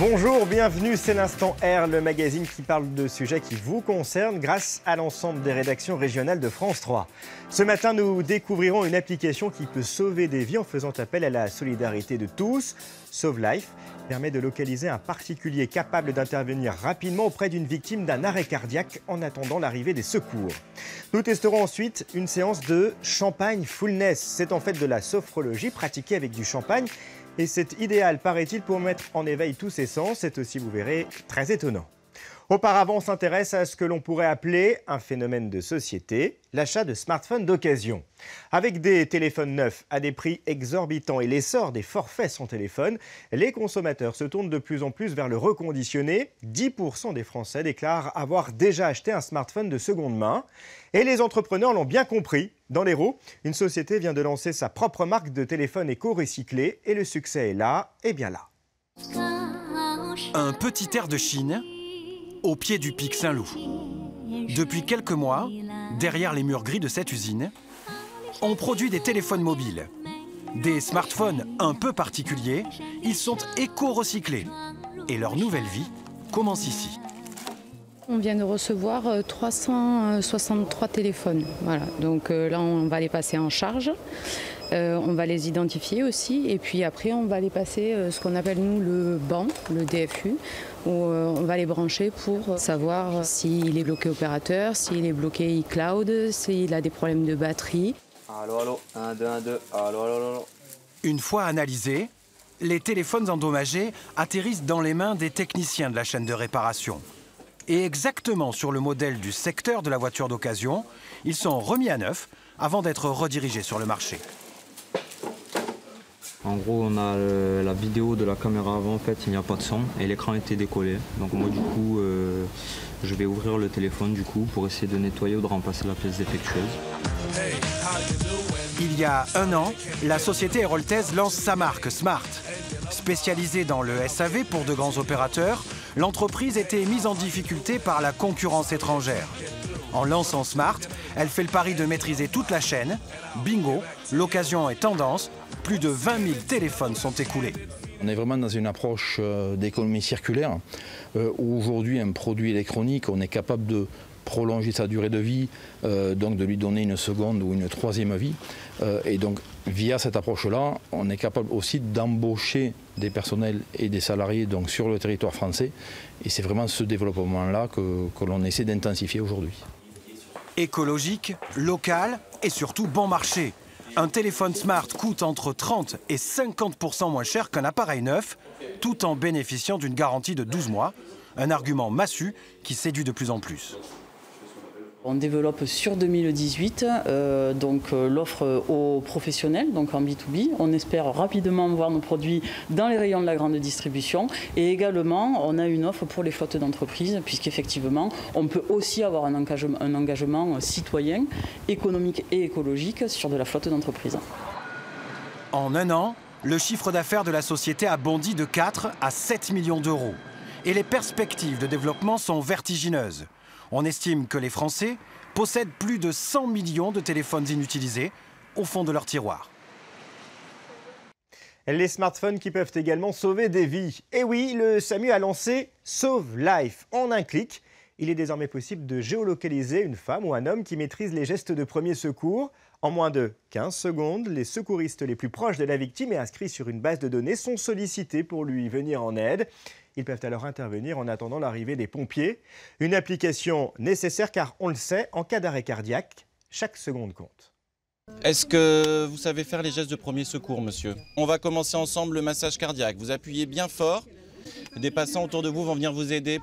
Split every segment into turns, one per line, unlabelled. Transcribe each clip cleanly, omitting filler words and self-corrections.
Bonjour, bienvenue, c'est l'Instant R, le magazine qui parle de sujets qui vous concernent grâce à l'ensemble des rédactions régionales de France 3. Ce matin, nous découvrirons une application qui peut sauver des vies en faisant appel à la solidarité de tous. Sauve Life permet de localiser un particulier capable d'intervenir rapidement auprès d'une victime d'un arrêt cardiaque en attendant l'arrivée des secours. Nous testerons ensuite une séance de champagne fullness. C'est en fait de la sophrologie pratiquée avec du champagne. Et c'est idéal, paraît-il, pour mettre en éveil tous ses sens. C'est aussi, vous verrez, très étonnant. Auparavant, on s'intéresse à ce que l'on pourrait appeler un phénomène de société, l'achat de smartphones d'occasion. Avec des téléphones neufs à des prix exorbitants et l'essor des forfaits sans téléphone, les consommateurs se tournent de plus en plus vers le reconditionné. 10% des Français déclarent avoir déjà acheté un smartphone de seconde main. Et les entrepreneurs l'ont bien compris. Dans l'Hérault, une société vient de lancer sa propre marque de téléphone éco-recyclé et le succès est là, et bien là.
Un petit air de Chine au pied du pic Saint-Loup. Depuis quelques mois, derrière les murs gris de cette usine, on produit des téléphones mobiles. Des smartphones un peu particuliers, ils sont éco-recyclés. Et leur nouvelle vie commence ici.
On vient de recevoir 363 téléphones. Voilà. Donc là, on va les passer en charge. On va les identifier aussi. Et puis après, on va les passer ce qu'on appelle, nous, le banc, le DFU, où on va les brancher pour savoir s'il est bloqué opérateur, s'il est bloqué iCloud, s'il a des problèmes de batterie.
Allô, allô, 1, 2, 1, 2, allô, allô, allô.
Une fois analysés, les téléphones endommagés atterrissent dans les mains des techniciens de la chaîne de réparation. Et exactement sur le modèle du secteur de la voiture d'occasion, ils sont remis à neuf avant d'être redirigés sur le marché.
En gros, on a la vidéo de la caméra avant, en fait, il n'y a pas de son et l'écran était décollé. Donc moi, du coup, je vais ouvrir le téléphone du coup pour essayer de nettoyer ou de remplacer la pièce défectueuse.
Il y a un an, la société héroltaise lance sa marque Smart. Spécialisée dans le SAV pour de grands opérateurs, l'entreprise était mise en difficulté par la concurrence étrangère. En lançant Smart, elle fait le pari de maîtriser toute la chaîne. Bingo, l'occasion est tendance. Plus de 20 000 téléphones sont écoulés.
On est vraiment dans une approche d'économie circulaire où aujourd'hui un produit électronique, on est capable de prolonger sa durée de vie, donc de lui donner une seconde ou une troisième vie. Et donc via cette approche-là, on est capable aussi d'embaucher des personnels et des salariés donc, sur le territoire français. Et c'est vraiment ce développement-là que l'on essaie d'intensifier aujourd'hui.
Écologique, local et surtout bon marché. Un téléphone Smart coûte entre 30 et 50% moins cher qu'un appareil neuf, tout en bénéficiant d'une garantie de 12 mois. Un argument massu qui séduit de plus en plus.
On développe sur 2018 l'offre aux professionnels, donc en B2B. On espère rapidement voir nos produits dans les rayons de la grande distribution. Et également, on a une offre pour les flottes d'entreprises, puisqu'effectivement, on peut aussi avoir un engagement citoyen, économique et écologique sur de la flotte d'entreprises.
En un an, le chiffre d'affaires de la société a bondi de 4 à 7 millions d'euros. Et les perspectives de développement sont vertigineuses. On estime que les Français possèdent plus de 100 millions de téléphones inutilisés au fond de leur tiroir.
Les smartphones qui peuvent également sauver des vies. Et oui, le SAMU a lancé Sauve Life. En un clic, il est désormais possible de géolocaliser une femme ou un homme qui maîtrise les gestes de premier secours. En moins de 15 secondes, les secouristes les plus proches de la victime et inscrits sur une base de données sont sollicités pour lui venir en aide. Ils peuvent alors intervenir en attendant l'arrivée des pompiers. Une application nécessaire car, on le sait, en cas d'arrêt cardiaque, chaque seconde compte.
Est-ce que vous savez faire les gestes de premier secours, monsieur? On va commencer ensemble le massage cardiaque. Vous appuyez bien fort. Des passants autour de vous vont venir vous aider.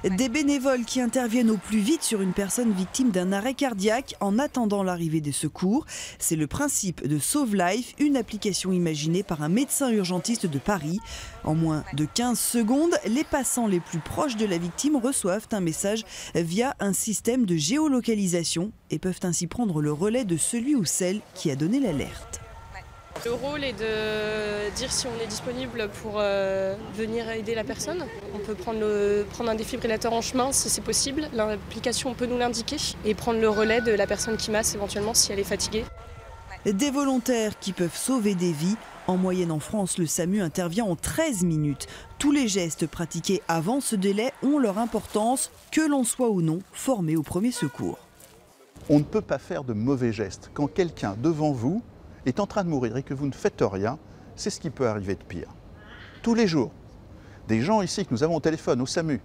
Des bénévoles qui interviennent au plus vite sur une personne victime d'un arrêt cardiaque en attendant l'arrivée des secours. C'est le principe de Sauve Life, une application imaginée par un médecin urgentiste de Paris. En moins de 15 secondes, les passants les plus proches de la victime reçoivent un message via un système de géolocalisation et peuvent ainsi prendre le relais de celui ou celle qui a donné l'alerte.
Le rôle est de dire si on est disponible pour venir aider la personne. On peut prendre un défibrillateur en chemin si c'est possible. L'application peut nous l'indiquer et prendre le relais de la personne qui masse éventuellement si elle est fatiguée.
Des volontaires qui peuvent sauver des vies. En moyenne en France, le SAMU intervient en 13 minutes. Tous les gestes pratiqués avant ce délai ont leur importance, que l'on soit ou non formé au premier secours.
On ne peut pas faire de mauvais gestes. Quand quelqu'un devant vous est en train de mourir et que vous ne faites rien, c'est ce qui peut arriver de pire. Tous les jours, des gens ici que nous avons au téléphone, au SAMU,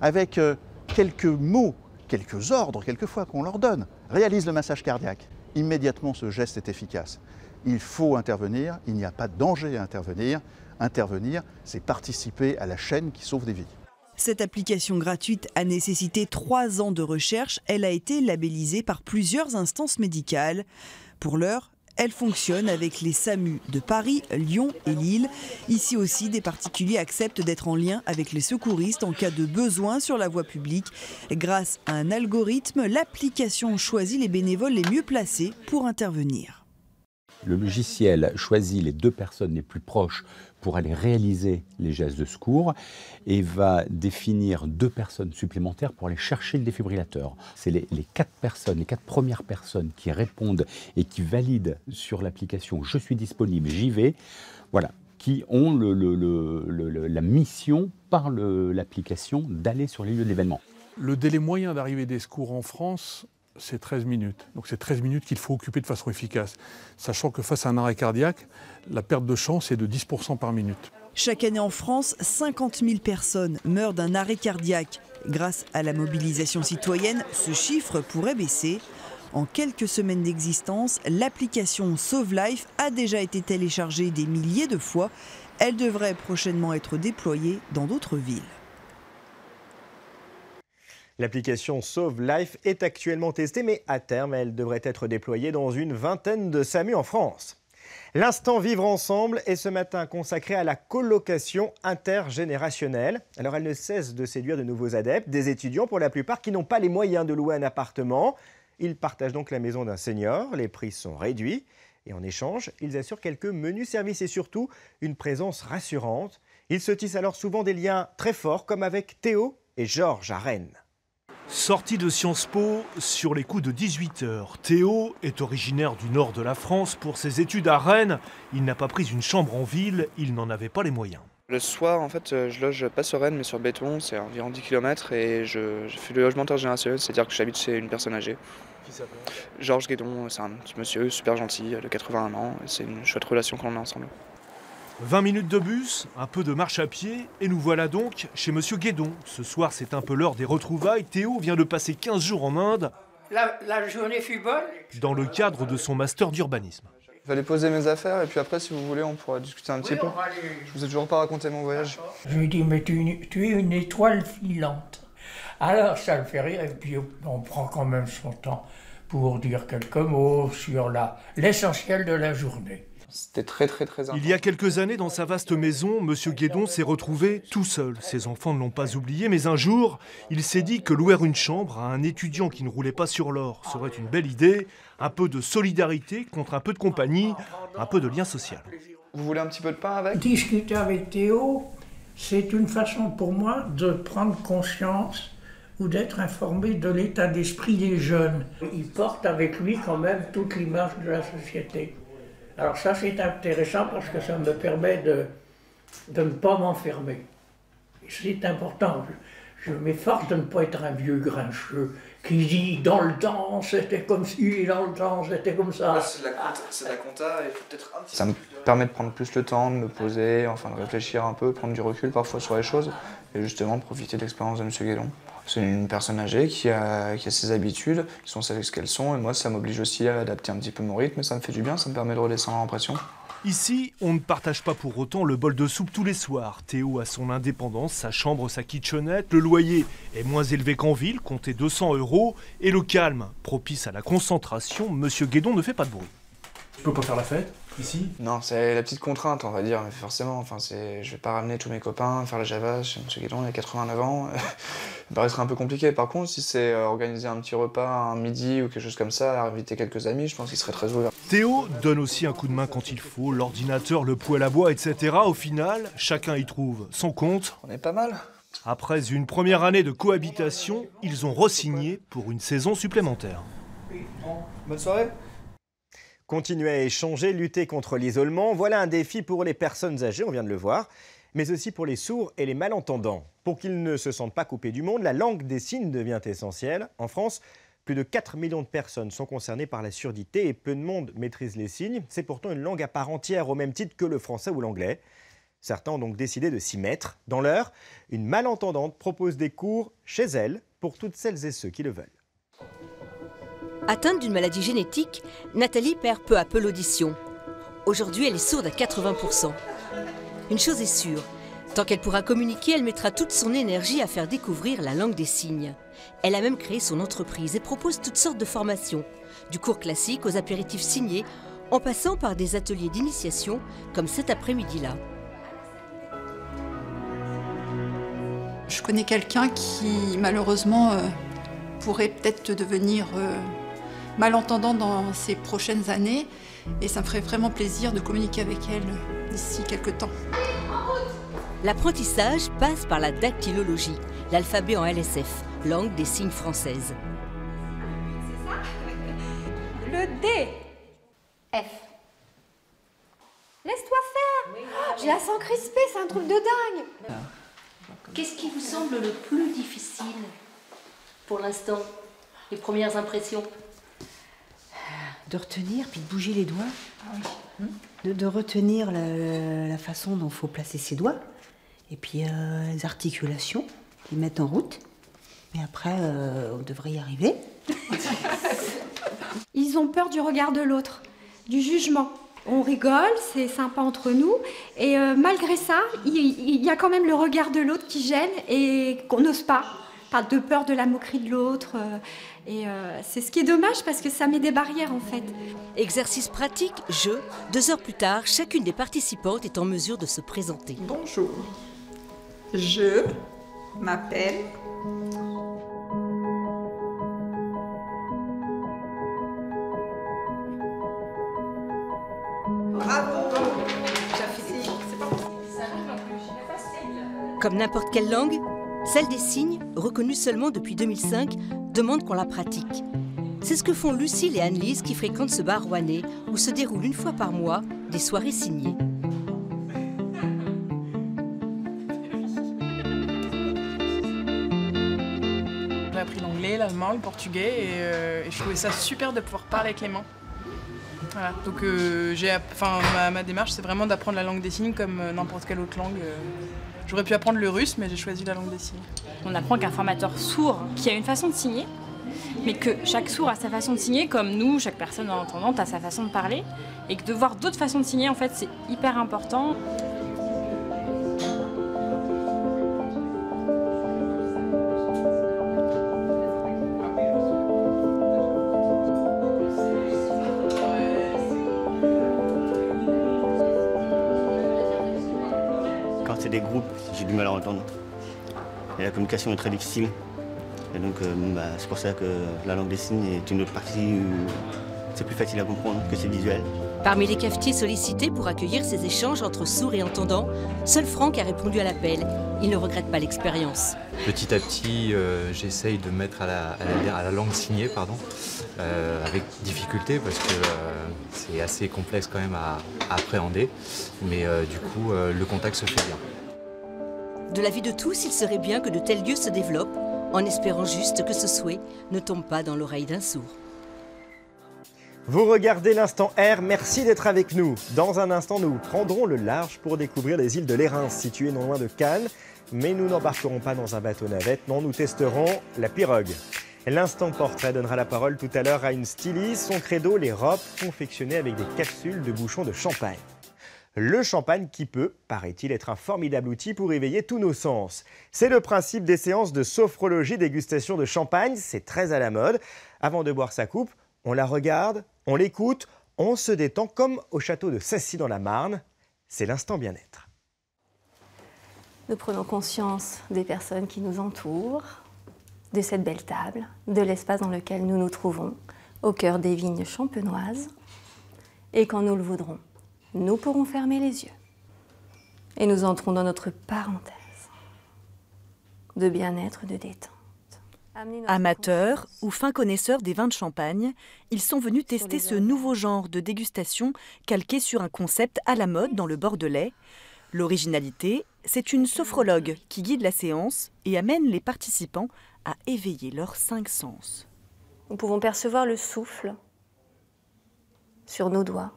avec quelques mots, quelques ordres quelquefois qu'on leur donne, réalisent le massage cardiaque. Immédiatement, ce geste est efficace. Il faut intervenir, il n'y a pas de danger à intervenir. Intervenir, c'est participer à la chaîne qui sauve des vies.
Cette application gratuite a nécessité 3 ans de recherche. Elle a été labellisée par plusieurs instances médicales. Pour l'heure, elle fonctionne avec les SAMU de Paris, Lyon et Lille. Ici aussi, des particuliers acceptent d'être en lien avec les secouristes en cas de besoin sur la voie publique. Grâce à un algorithme, l'application choisit les bénévoles les mieux placés pour intervenir.
Le logiciel choisit les 2 personnes les plus proches pour aller réaliser les gestes de secours et va définir 2 personnes supplémentaires pour aller chercher le défibrillateur. C'est les 4 personnes, les 4 premières personnes qui répondent et qui valident sur l'application « Je suis disponible, j'y vais », voilà, qui ont la mission par l'application d'aller sur les lieux de l'événement.
Le délai moyen d'arrivée des secours en France, c'est 13 minutes. Donc c'est 13 minutes qu'il faut occuper de façon efficace. Sachant que face à un arrêt cardiaque, la perte de chance est de 10% par minute.
Chaque année en France, 50 000 personnes meurent d'un arrêt cardiaque. Grâce à la mobilisation citoyenne, ce chiffre pourrait baisser. En quelques semaines d'existence, l'application Sauve Life a déjà été téléchargée des milliers de fois. Elle devrait prochainement être déployée dans d'autres villes.
L'application Sauve Life est actuellement testée, mais à terme, elle devrait être déployée dans une vingtaine de SAMU en France. L'instant Vivre Ensemble est ce matin consacré à la colocation intergénérationnelle. Alors elle ne cesse de séduire de nouveaux adeptes, des étudiants pour la plupart qui n'ont pas les moyens de louer un appartement. Ils partagent donc la maison d'un senior, les prix sont réduits et en échange, ils assurent quelques menus services et surtout une présence rassurante. Ils se tissent alors souvent des liens très forts comme avec Théo et Georges à Rennes.
Sorti de Sciences Po sur les coups de 18 h, Théo est originaire du nord de la France. Pour ses études à Rennes, il n'a pas pris une chambre en ville, il n'en avait pas les moyens.
Le soir, en fait, je loge pas sur Rennes, mais sur Béton, c'est environ 10 km et je fais le logement intergénérationnel, c'est-à-dire que j'habite chez une personne âgée.
Qui s'appelle
Georges Guédon, c'est un petit monsieur super gentil, de 81 ans, et c'est une chouette relation qu'on a ensemble.
20 minutes de bus, un peu de marche à pied, et nous voilà donc chez Monsieur Guédon. Ce soir, c'est un peu l'heure des retrouvailles. Théo vient de passer 15 jours en Inde.
La journée fut bonne.
Dans le cadre de son master d'urbanisme.
Je vais aller poser mes affaires, et puis après, si vous voulez, on pourra discuter un petit peu. Je vous ai toujours pas raconté mon voyage.
Je lui dis, mais tu es une étoile filante. Alors, ça le fait rire, et puis on prend quand même son temps pour dire quelques mots sur l'essentiel de la journée.
C'était très important.
Il y a quelques années, dans sa vaste maison, Monsieur Guédon s'est retrouvé tout seul. Ses enfants ne l'ont pas oublié, mais un jour, il s'est dit que louer une chambre à un étudiant qui ne roulait pas sur l'or serait une belle idée. Un peu de solidarité contre un peu de compagnie, un peu de lien social.
Vous voulez un petit peu de pain avec ?
Discuter avec Théo, c'est une façon pour moi de prendre conscience ou d'être informé de l'état d'esprit des jeunes. Il porte avec lui quand même toute l'image de la société. Alors ça, c'est intéressant parce que ça me permet de ne pas m'enfermer. C'est important. Je m'efforce de ne pas être un vieux grincheux qui dit « dans le temps, c'était comme ci, dans le temps, c'était comme ça ».
C'est de la compta, il faut peut-être un petit... Ça me permet de prendre plus le temps, de me poser, enfin de réfléchir un peu, prendre du recul parfois sur les choses et justement profiter de l'expérience de M. Guédon. C'est une personne âgée qui a ses habitudes, qui sont celles qu'elles sont, et moi ça m'oblige aussi à adapter un petit peu mon rythme, et ça me fait du bien, ça me permet de redescendre en pression.
Ici, on ne partage pas pour autant le bol de soupe tous les soirs. Théo a son indépendance, sa chambre, sa kitchenette, le loyer est moins élevé qu'en ville, comptez 200 €, et le calme, propice à la concentration, Monsieur Guédon ne fait pas de bruit. Tu peux pas faire la fête ici?
Non, c'est la petite contrainte, on va dire, mais forcément, je vais pas ramener tous mes copains, faire la java chez M. Guédon, il a 89 ans, ça paraîtrait un peu compliqué. Par contre, si c'est organiser un petit repas, un midi ou quelque chose comme ça, inviter quelques amis, je pense qu'il serait très ouvert.
Théo donne aussi un coup de main quand il faut, l'ordinateur, le poêle à bois, etc. Au final, chacun y trouve son compte.
On est pas mal.
Après une première année de cohabitation, ils ont re-signé pour une saison supplémentaire.
Bonne soirée.
Continuer à échanger, lutter contre l'isolement, voilà un défi pour les personnes âgées, on vient de le voir, mais aussi pour les sourds et les malentendants. Pour qu'ils ne se sentent pas coupés du monde, la langue des signes devient essentielle. En France, plus de 4 millions de personnes sont concernées par la surdité et peu de monde maîtrise les signes. C'est pourtant une langue à part entière, au même titre que le français ou l'anglais. Certains ont donc décidé de s'y mettre. Dans l'heure, une malentendante propose des cours chez elle pour toutes celles et ceux qui le veulent.
Atteinte d'une maladie génétique, Nathalie perd peu à peu l'audition. Aujourd'hui, elle est sourde à 80%. Une chose est sûre, tant qu'elle pourra communiquer, elle mettra toute son énergie à faire découvrir la langue des signes. Elle a même créé son entreprise et propose toutes sortes de formations, du cours classique aux apéritifs signés, en passant par des ateliers d'initiation comme cet après-midi-là.
Je connais quelqu'un qui, malheureusement, pourrait peut-être devenir malentendant dans ces prochaines années. Et ça me ferait vraiment plaisir de communiquer avec elle d'ici quelques temps.
L'apprentissage passe par la dactylologie, l'alphabet en LSF, langue des signes française.
Le D. F. Laisse-toi faire. J'ai la sang crispée, c'est un truc de dingue.
Qu'est-ce qui vous semble le plus difficile pour l'instant? Les premières impressions?
De retenir, puis de bouger les doigts. De retenir la façon dont il faut placer ses doigts. Et puis les articulations, les mettre en route. Mais après, on devrait y arriver.
Ils ont peur du regard de l'autre, du jugement. On rigole, c'est sympa entre nous. Et malgré ça, il y a quand même le regard de l'autre qui gêne et qu'on n'ose pas. De peur de la moquerie de l'autre. Et c'est ce qui est dommage parce que ça met des barrières en fait.
Exercice pratique, jeu. 2 heures plus tard, chacune des participantes est en mesure de se présenter.
Bonjour, je m'appelle... Bravo.
Comme n'importe quelle langue, celle des signes, reconnue seulement depuis 2005, demande qu'on la pratique. C'est ce que font Lucille et Anne-Lise qui fréquentent ce bar rouennais où se déroulent une fois par mois des soirées signées.
J'ai appris l'anglais, l'allemand, le portugais et je trouvais ça super de pouvoir parler avec les mains. Voilà. Donc ma démarche c'est vraiment d'apprendre la langue des signes comme n'importe quelle autre langue. J'aurais pu apprendre le russe, mais j'ai choisi la langue des signes.
On apprend qu'un formateur sourd qui a une façon de signer, mais que chaque sourd a sa façon de signer, comme nous, chaque personne entendante a sa façon de parler, et que de voir d'autres façons de signer, en fait, c'est hyper important.
C'est des groupes, j'ai du mal à entendre. Et la communication est très difficile. Et donc c'est pour ça que la langue des signes est une autre partie où c'est plus facile à comprendre que c'est visuel.
Parmi les cafetiers sollicités pour accueillir ces échanges entre sourds et entendants, seul Franck a répondu à l'appel. Il ne regrette pas l'expérience.
Petit à petit, j'essaye de mettre à la langue signée, avec difficulté parce que c'est assez complexe quand même à appréhender. Mais du coup, le contact se fait bien.
De l'avis de tous, il serait bien que de tels lieux se développent, en espérant juste que ce souhait ne tombe pas dans l'oreille d'un sourd.
Vous regardez l'Instant R, merci d'être avec nous. Dans un instant, nous prendrons le large pour découvrir les îles de l'Érins, situées non loin de Cannes. Mais nous n'embarquerons pas dans un bateau navette, non, nous testerons la pirogue. L'instant portrait donnera la parole tout à l'heure à une styliste. Son credo, les robes confectionnées avec des capsules de bouchons de champagne. Le champagne qui peut, paraît-il, être un formidable outil pour éveiller tous nos sens. C'est le principe des séances de sophrologie dégustation de champagne, c'est très à la mode. Avant de boire sa coupe, on la regarde, on l'écoute, on se détend comme au château de Sassy dans la Marne. C'est l'instant bien-être.
Nous prenons conscience des personnes qui nous entourent, de cette belle table, de l'espace dans lequel nous nous trouvons, au cœur des vignes champenoises. Et quand nous le voudrons, nous pourrons fermer les yeux. Et nous entrons dans notre parenthèse de bien-être, de détente.
Amateurs ou fins connaisseurs des vins de Champagne, ils sont venus tester ce nouveau genre de dégustation calqué sur un concept à la mode dans le Bordelais. L'originalité, c'est une sophrologue qui guide la séance et amène les participants à éveiller leurs 5 sens.
Nous pouvons percevoir le souffle sur nos doigts,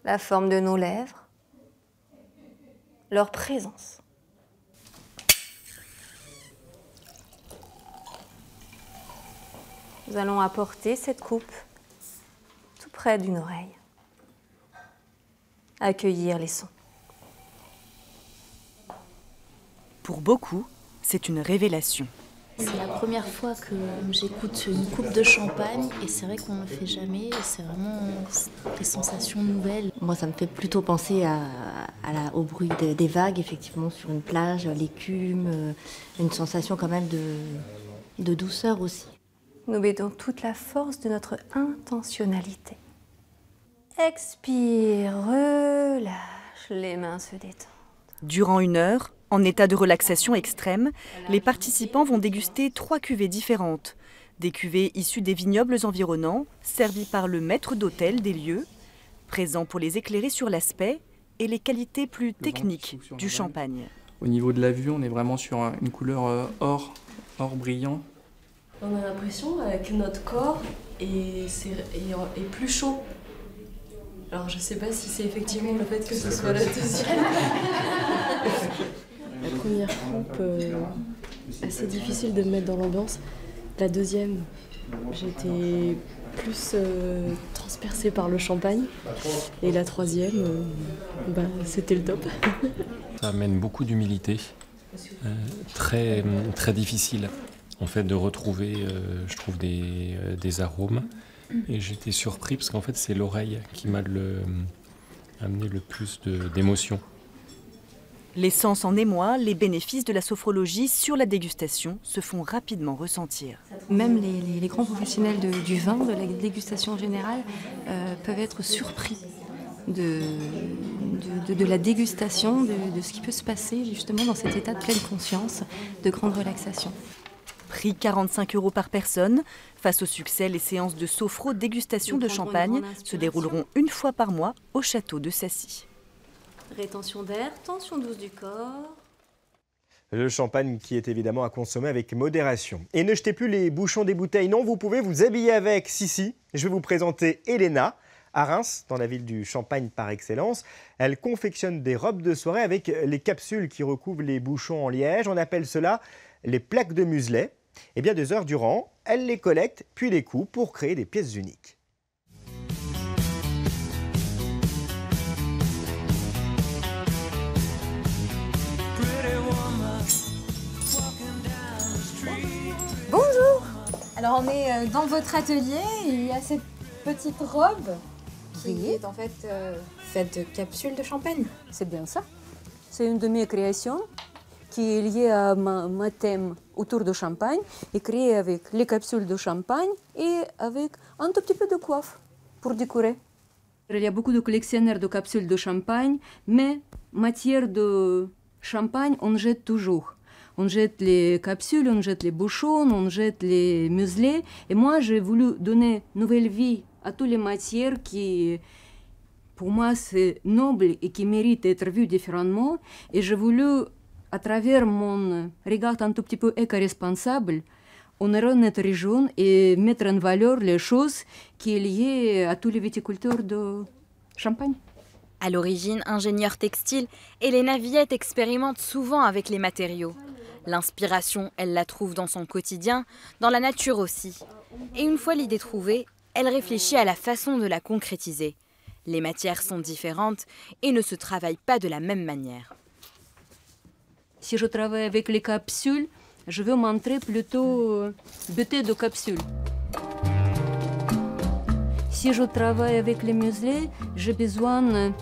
la forme de nos lèvres, leur présence. Nous allons apporter cette coupe tout près d'une oreille. Accueillir les sons.
Pour beaucoup, c'est une révélation.
C'est la première fois que j'écoute une coupe de champagne et c'est vrai qu'on ne le fait jamais et c'est vraiment des sensations nouvelles.
Moi, ça me fait plutôt penser au bruit des vagues, effectivement, sur une plage, l'écume, une sensation quand même de douceur aussi. Nous mettons toute la force de notre intentionnalité. Expire, relâche, les mains se détendent.
Durant 1 heure, en état de relaxation extrême, les participants vont déguster 3 cuvées différentes. Des cuvées issues des vignobles environnants, servies par le maître d'hôtel des lieux, présent pour les éclairer sur l'aspect et les qualités plus techniques du champagne.
Au niveau de la vue, on est vraiment sur une couleur or brillant.
On a l'impression que notre corps est plus chaud. Alors je sais pas si c'est effectivement le fait que ce soit la deuxième. La première coupe, assez difficile de me mettre dans l'ambiance. La deuxième, j'étais plus transpercée par le champagne. Et la troisième, c'était le top.
Ça amène beaucoup d'humilité, très, très difficile en fait de retrouver, je trouve, des arômes. Et j'étais surpris parce qu'en fait c'est l'oreille qui m'a amené le plus d'émotions.
Les sens en émoi, les bénéfices de la sophrologie sur la dégustation se font rapidement ressentir.
Même les grands professionnels du vin, de la dégustation générale, peuvent être surpris de la dégustation, de ce qui peut se passer justement dans cet état de pleine conscience, de grande relaxation.
Prix 45 € par personne. Face au succès, les séances de sophro-dégustation de champagne se dérouleront 1 fois par mois au château de Sacy.
Rétention d'air, tension douce du corps.
Le champagne qui est évidemment à consommer avec modération. Et ne jetez plus les bouchons des bouteilles, non, vous pouvez vous habiller avec. Si, je vais vous présenter Elena, à Reims, dans la ville du champagne par excellence. Elle confectionne des robes de soirée avec les capsules qui recouvrent les bouchons en liège. On appelle cela les plaques de muselet. Et bien 2 heures durant, elle les collecte puis les coud pour créer des pièces uniques.
Bonjour. Alors on est dans votre atelier et il y a cette petite robe qui est en fait faite de capsules de champagne.
C'est bien ça. C'est une de mes créations qui est liée à ma thème autour de champagne et créée avec les capsules de champagne et avec un tout petit peu de coiffe pour décorer. Il y a beaucoup de collectionneurs de capsules de champagne, mais matière de champagne, on jette toujours. On jette les capsules, on jette les bouchons, on jette les muselets. Et moi, j'ai voulu donner nouvelle vie à toutes les matières qui, pour moi, c'est noble et qui méritent d'être vues différemment. Et j'ai voulu, à travers mon regard un tout petit peu éco-responsable, honorer notre région et mettre en valeur les choses qui sont liées à tous les viticulteurs de Champagne.
À l'origine ingénieure textile, Elena Villette expérimente souvent avec les matériaux. L'inspiration, elle la trouve dans son quotidien, dans la nature aussi. Et une fois l'idée trouvée, elle réfléchit à la façon de la concrétiser. Les matières sont différentes et ne se travaillent pas de la même manière.
Si je travaille avec les capsules, je veux montrer plutôt beauté de capsules. Si je travaille avec les muselets, j'ai besoin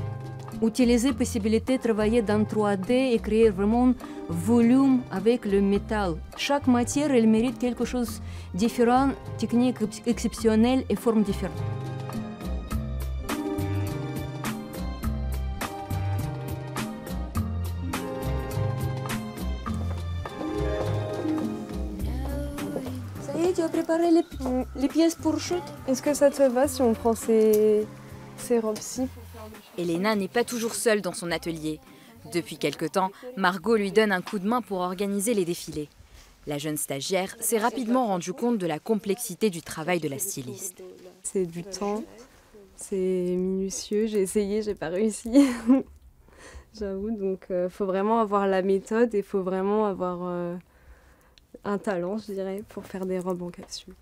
d'utiliser la possibilité de travailler dans 3D et créer vraiment volume avec le métal. Chaque matière, elle mérite quelque chose de différent, technique exceptionnelle et forme différente. tu as préparé les pièces pour shoot.
Est-ce que ça te va si on prend ces robes-ci?
Elena n'est pas toujours seule dans son atelier. Depuis quelque temps, Margot lui donne un coup de main pour organiser les défilés. La jeune stagiaire s'est rapidement rendue compte de la complexité du travail de la styliste.
C'est du temps, c'est minutieux, j'ai essayé, j'ai pas réussi. J'avoue, donc faut vraiment avoir la méthode et faut vraiment avoir un talent, je dirais, pour faire des robes en capsule.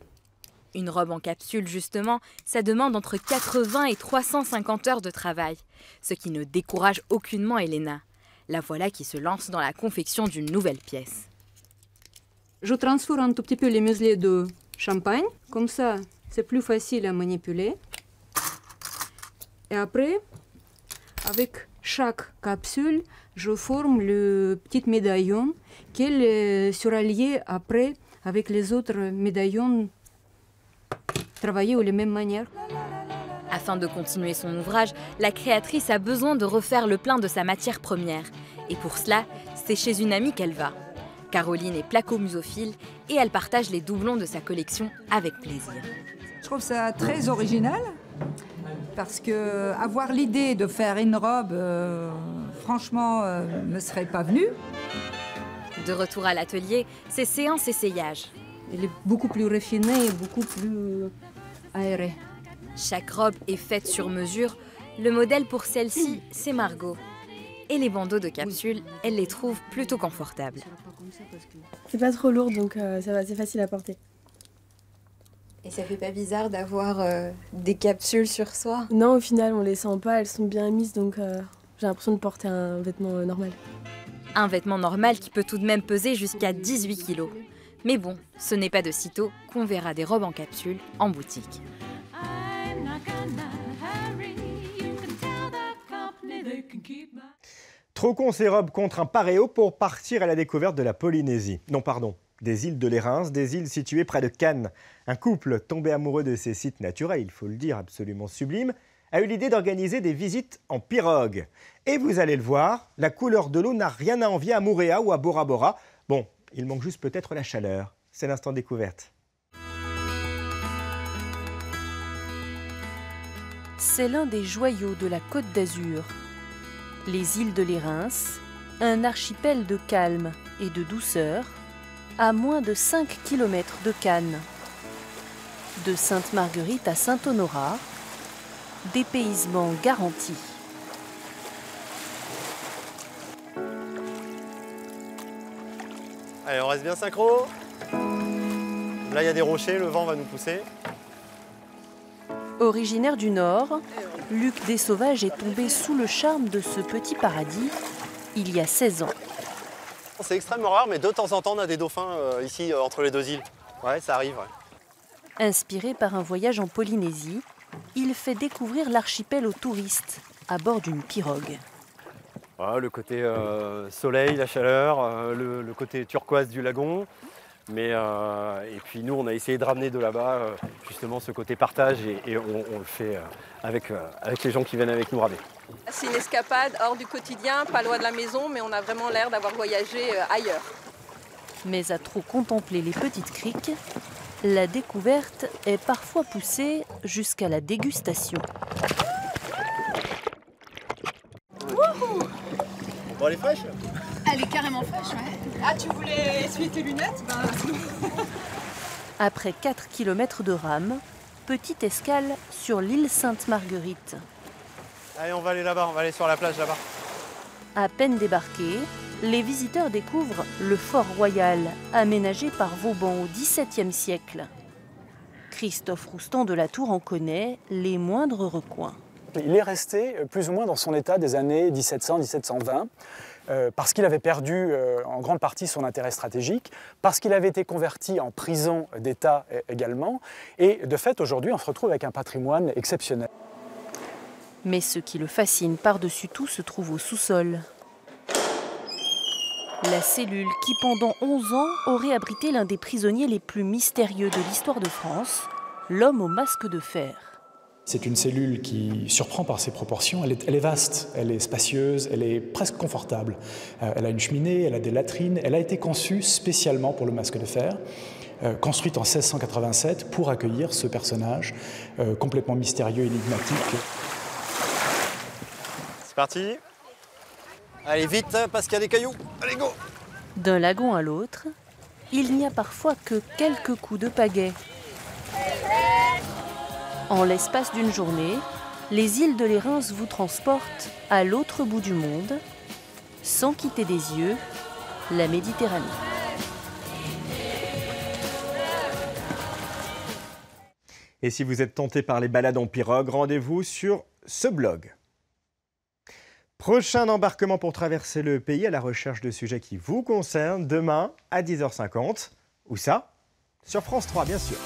Une robe en capsule, justement, ça demande entre 80 et 350 heures de travail, ce qui ne décourage aucunement Elena. La voilà qui se lance dans la confection d'une nouvelle pièce.
Je transfère un tout petit peu les muselets de champagne, comme ça c'est plus facile à manipuler. Et après, avec chaque capsule, je forme le petit médaillon qui sera lié après avec les autres médaillons travaillés de la même manière.
Afin de continuer son ouvrage, la créatrice a besoin de refaire le plein de sa matière première. Et pour cela, c'est chez une amie qu'elle va. Caroline est placo-musophile et elle partage les doublons de sa collection avec plaisir.
Je trouve ça très original parce que avoir l'idée de faire une robe, franchement, me serait pas venue.
De retour à l'atelier, c'est séance essayage.
Elle est beaucoup plus raffinée et beaucoup plus aérée.
Chaque robe est faite sur mesure. Le modèle pour celle-ci, c'est Margot. Et les bandeaux de capsule, elle les trouve plutôt confortables.
C'est pas trop lourd, donc ça va, c'est facile à porter.
Et ça fait pas bizarre d'avoir des capsules sur soi?
Non, au final, on les sent pas, elles sont bien mises, donc j'ai l'impression de porter un vêtement normal.
Un vêtement normal qui peut tout de même peser jusqu'à 18 kilos. Mais bon, ce n'est pas de sitôt qu'on verra des robes en capsule en boutique.
Trop con ces robes contre un paréo pour partir à la découverte de la Polynésie. Non, pardon, des îles de l'Érins, des îles situées près de Cannes. Un couple tombé amoureux de ces sites naturels, il faut le dire, absolument sublimes, a eu l'idée d'organiser des visites en pirogue. Et vous allez le voir, la couleur de l'eau n'a rien à envier à Moorea ou à Bora Bora. Bon, il manque juste peut-être la chaleur. C'est l'instant découverte.
C'est l'un des joyaux de la Côte d'Azur. Les îles de l'Érins, un archipel de calme et de douceur, à moins de 5 km de Cannes. De Sainte-Marguerite à Saint-Honorat, dépaysement garanti.
Allez, on reste bien synchro. Là, il y a des rochers, le vent va nous pousser.
Originaire du Nord, Luc Dessauvages est tombé sous le charme de ce petit paradis il y a 16 ans.
C'est extrêmement rare, mais de temps en temps, on a des dauphins ici, entre les deux îles. Ouais, ça arrive. Ouais.
Inspiré par un voyage en Polynésie, il fait découvrir l'archipel aux touristes à bord d'une pirogue.
Voilà, le côté soleil, la chaleur, le côté turquoise du lagon. Mais, et puis nous, on a essayé de ramener de là-bas justement ce côté partage et on le fait avec les gens qui viennent avec nous ramer.
C'est une escapade hors du quotidien, pas loin de la maison, mais on a vraiment l'air d'avoir voyagé ailleurs.
Mais à trop contempler les petites criques, la découverte est parfois poussée jusqu'à la dégustation.
Bon, elle est fraîche?
Elle est carrément fraîche, ouais. Ah, tu voulais essuyer tes lunettes?
Après 4 km de rame, petite escale sur l'île Sainte-Marguerite.
Allez, on va aller là-bas, on va aller sur la plage là-bas.
À peine débarqués, les visiteurs découvrent le fort royal, aménagé par Vauban au XVIIe siècle. Christophe Roustan de la Tour en connaît les moindres recoins.
Il est resté plus ou moins dans son état des années 1700-1720. Parce qu'il avait perdu en grande partie son intérêt stratégique, parce qu'il avait été converti en prison d'État également, et de fait aujourd'hui on se retrouve avec un patrimoine exceptionnel.
Mais ce qui le fascine par-dessus tout se trouve au sous-sol. La cellule qui pendant 11 ans aurait abrité l'un des prisonniers les plus mystérieux de l'histoire de France, l'homme au masque de fer.
C'est une cellule qui surprend par ses proportions. Elle est vaste, elle est spacieuse, elle est presque confortable. Elle a une cheminée, elle a des latrines. Elle a été conçue spécialement pour le masque de fer, construite en 1687 pour accueillir ce personnage complètement mystérieux, énigmatique.
C'est parti. Allez vite, parce qu'il y a des cailloux. Allez, go!
D'un lagon à l'autre, il n'y a parfois que quelques coups de pagaie. En l'espace d'une journée, les îles de Lérins vous transportent à l'autre bout du monde, sans quitter des yeux la Méditerranée.
Et si vous êtes tenté par les balades en pirogue, rendez-vous sur ce blog. Prochain embarquement pour traverser le pays à la recherche de sujets qui vous concernent, demain à 10h50. Où ça? Sur France 3, bien sûr.